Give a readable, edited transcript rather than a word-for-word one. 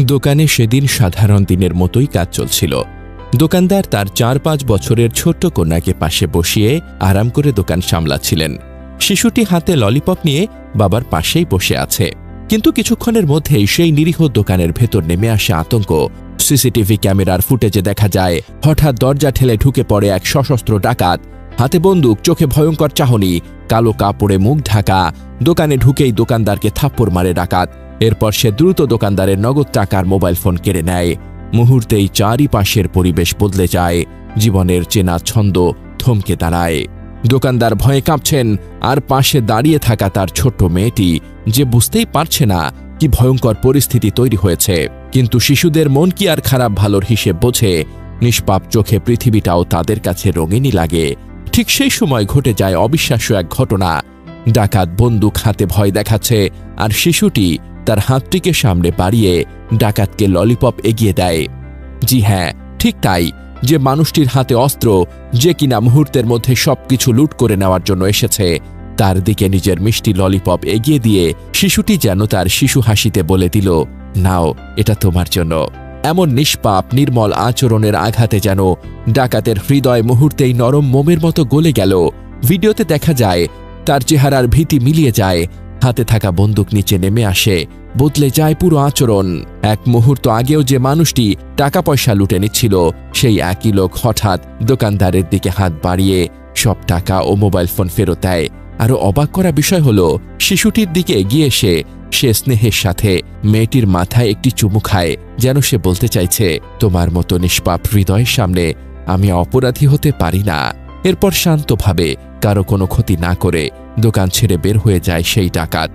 দোকানে সেদিন সাধারণ দিনের মতোই কাজ চলছিল। দোকানদার তার ৪-৫ বছরের ছোট্ট কন্যাকে পাশে বসিয়ে আরাম করে দোকান সামলাচ্ছিলেন। শিশুটি হাতে ললিপপ নিয়ে বাবার পাশেই বসে আছে। কিন্তু কিছুক্ষণের মধ্যেই সেই নিরীহ দোকানের ভেতর নেমে আসে আতঙ্ক। সিসিটিভি ক্যামেরার ফুটেজে দেখা যায় হঠাৎ দরজা ঠেলে ঢুকে পড়ে এক সশস্ত্র ডাকাত। হাতে বন্দুক, চোখে ভয়ঙ্কর চাহনি, কালো কাপড়ে মুখ ঢাকা। দোকানে ঢুকেই দোকানদারকে থাপ্পড় মারে ডাকাত। এরপর সে দ্রুত দোকানদারের নগদ টাকার মোবাইল ফোন কেড়ে নেয়। মুহূর্তেই চারিপাশের পরিবেশ বদলে যায়। জীবনের চেনা ছন্দ থমকে দাঁড়ায়। দোকানদার ভয়ে কাঁপছেন, আর পাশে দাঁড়িয়ে থাকা তার ছোট্ট মেয়েটি, যে বুঝতেই পারছে না কি ভয়ঙ্কর পরিস্থিতি তৈরি হয়েছে। কিন্তু শিশুদের মন কি আর খারাপ ভালোর হিসেব বোঝে? নিষ্পাপ চোখে পৃথিবীটাও তাদের কাছে রঙিনই লাগে। ঠিক সেই সময় ঘটে যায় অবিশ্বাস্য এক ঘটনা। ডাকাত বন্দুক হাতে ভয় দেখাচ্ছে, আর শিশুটি তার হাতটিকে সামনে বাড়িয়ে ডাকাতকে ললিপপ এগিয়ে দেয়। জি হ্যাঁ, ঠিক তাই। যে মানুষটির হাতে অস্ত্র, যে কিনা মুহূর্তের মধ্যে সবকিছু লুট করে নেওয়ার জন্য এসেছে, তার দিকে নিজের মিষ্টি ললিপপ এগিয়ে দিয়ে শিশুটি যেন তার শিশু হাসিতে বলে দিল, নাও, এটা তোমার জন্য। এমন নিষ্পাপ নির্মল আচরণের আঘাতে যেন ডাকাতের হৃদয় মুহূর্তেই নরম মোমের মতো গলে গেল। ভিডিওতে দেখা যায় তার চেহারার ভীতি মিলিয়ে যায়। হাতে থাকা বন্দুক নিচে নেমে আসে, বদলে যায় পুরো আচরণ। এক মুহূর্ত আগেও যে মানুষটি টাকা পয়সা লুটে নিচ্ছিল, সেই একই লোক হঠাৎ দোকানদারের দিকে হাত বাড়িয়ে সব টাকা ও মোবাইল ফোন ফেরত দেয়। আরও অবাক করা বিষয় হলো, শিশুটির দিকে এগিয়ে এসে সে স্নেহের সাথে মেয়েটির মাথায় একটি চুমু খায়, যেন সে বলতে চাইছে, তোমার মতো নিষ্পাপ হৃদয়ের সামনে আমি অপরাধী হতে পারি না। এরপর শান্তভাবে কারো কোনো ক্ষতি না করে দোকান ছেড়ে বের হয়ে যায় সেই ডাকাত।